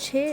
6